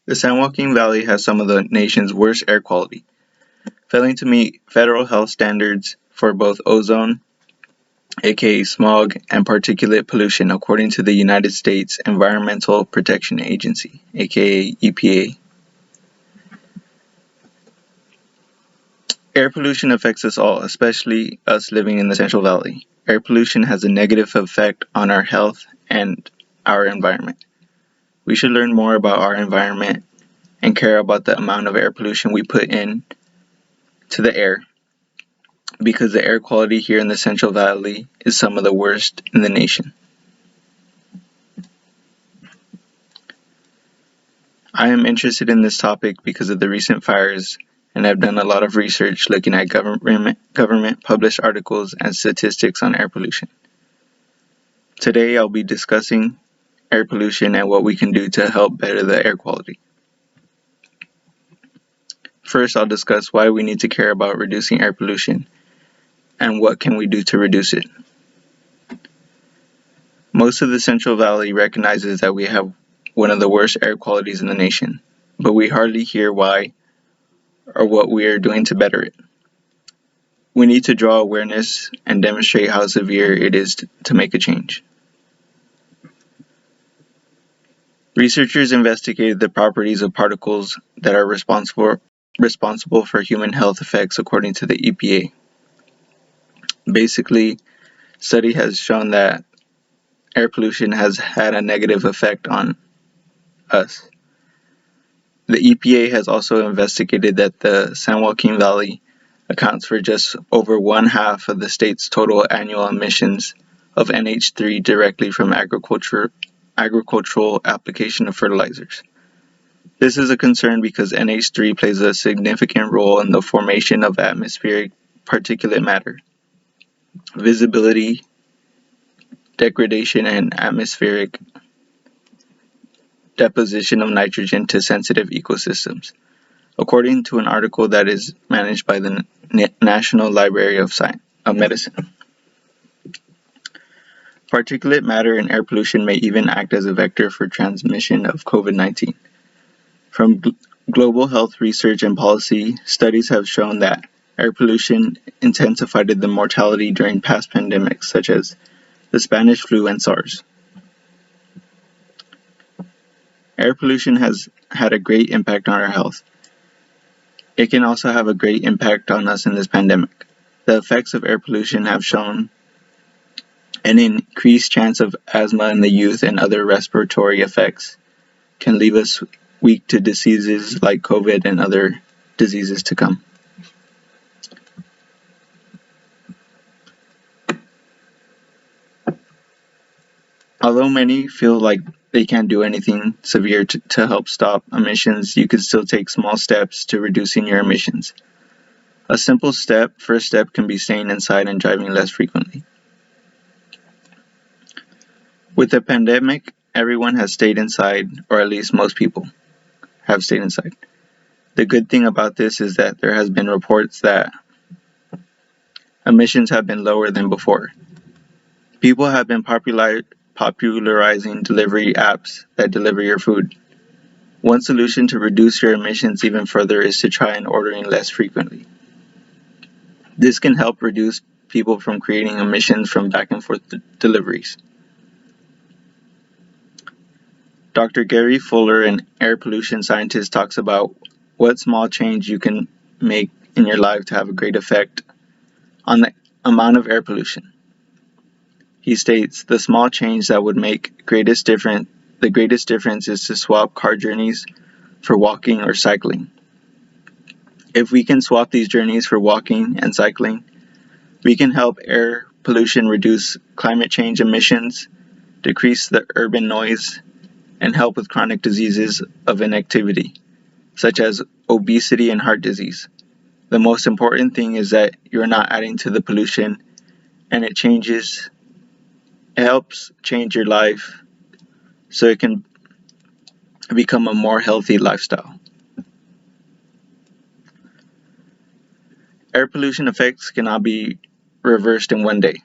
The San Joaquin Valley has some of the nation's worst air quality, failing to meet federal health standards for both ozone, aka smog, and particulate pollution according to the United States Environmental Protection Agency, aka EPA. Air pollution affects us all, especially us living in the Central Valley. Air pollution has a negative effect on our health and our environment. We should learn more about our environment and care about the amount of air pollution we put in to the air, because the air quality here in the Central Valley is some of the worst in the nation. I am interested in this topic because of the recent fires, and I've done a lot of research looking at government published articles and statistics on air pollution. Today I'll be discussing air pollution and what we can do to help better the air quality. First, I'll discuss why we need to care about reducing air pollution and what can we do to reduce it. Most of the Central Valley recognizes that we have one of the worst air qualities in the nation, but we hardly hear why or what we are doing to better it. We need to draw awareness and demonstrate how severe it is to make a change. Researchers investigated the properties of particles that are responsible for human health effects according to the EPA. Basically, study has shown that air pollution has had a negative effect on us. The EPA has also investigated that the San Joaquin Valley accounts for just over one-half of the state's total annual emissions of NH3 directly from agricultural application of fertilizers. This is a concern because NH3 plays a significant role in the formation of atmospheric particulate matter, visibility, degradation, and atmospheric deposition of nitrogen to sensitive ecosystems, according to an article that is managed by the National Library of Medicine. Particulate matter in air pollution may even act as a vector for transmission of COVID-19. From global health research and policy, studies have shown that air pollution intensified the mortality during past pandemics such as the Spanish flu and SARS. Air pollution has had a great impact on our health. It can also have a great impact on us in this pandemic. The effects of air pollution have shown an increased chance of asthma in the youth, and other respiratory effects can leave us weak to diseases like COVID and other diseases to come. Although many feel like they can't do anything severe to help stop emissions, you can still take small steps to reducing your emissions. A simple first step can be staying inside and driving less frequently. With the pandemic, everyone has stayed inside, or at least most people have stayed inside. The good thing about this is that there has been reports that emissions have been lower than before. People have been popularizing delivery apps that deliver your food. One solution to reduce your emissions even further is to try and ordering less frequently. This can help reduce people from creating emissions from back and forth deliveries. Dr. Gary Fuller, an air pollution scientist, talks about what small change you can make in your life to have a great effect on the amount of air pollution. He states, the small change that would make the greatest difference is to swap car journeys for walking or cycling. If we can swap these journeys for walking and cycling, we can help air pollution reduce climate change emissions, decrease the urban noise, and help with chronic diseases of inactivity, such as obesity and heart disease. The most important thing is that you're not adding to the pollution, and it helps change your life so it can become a more healthy lifestyle. Air pollution effects cannot be reversed in one day.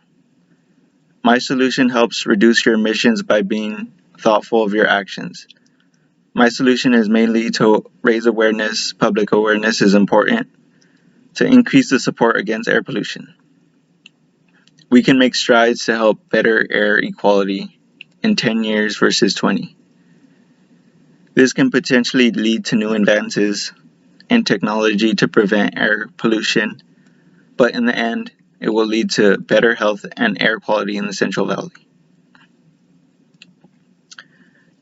My solution helps reduce your emissions by being thoughtful of your actions. My solution is mainly to raise awareness. Public awareness is important to increase the support against air pollution. We can make strides to help better air equality in 10 years versus 20. This can potentially lead to new advances in technology to prevent air pollution, but in the end, it will lead to better health and air quality in the Central Valley.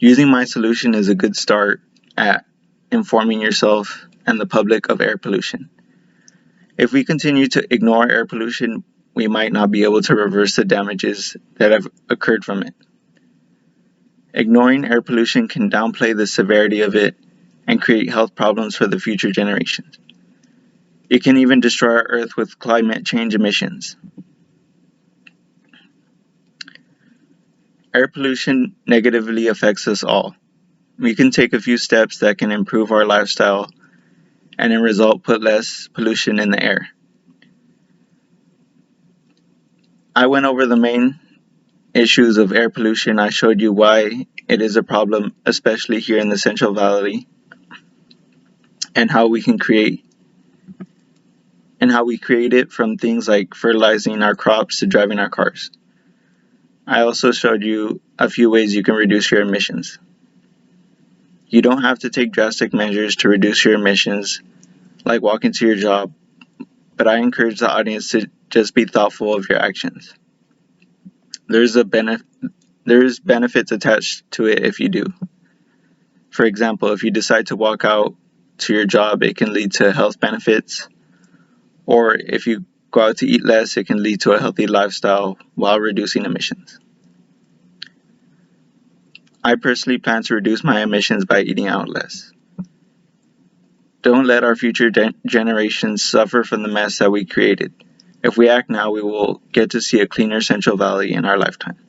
Using my solution is a good start at informing yourself and the public of air pollution. If we continue to ignore air pollution, we might not be able to reverse the damages that have occurred from it. Ignoring air pollution can downplay the severity of it and create health problems for the future generations. It can even destroy our Earth with climate change emissions. Air pollution negatively affects us all. We can take a few steps that can improve our lifestyle and in result put less pollution in the air. I went over the main issues of air pollution. I showed you why it is a problem, especially here in the Central Valley, and how we create it from things like fertilizing our crops to driving our cars. I also showed you a few ways you can reduce your emissions. You don't have to take drastic measures to reduce your emissions, like walking to your job, but I encourage the audience to just be thoughtful of your actions. There's benefits attached to it if you do. For example, if you decide to walk out to your job, it can lead to health benefits, or if you go out to eat less, it can lead to a healthy lifestyle while reducing emissions. I personally plan to reduce my emissions by eating out less. Don't let our future generations suffer from the mess that we created. If we act now, we will get to see a cleaner Central Valley in our lifetime.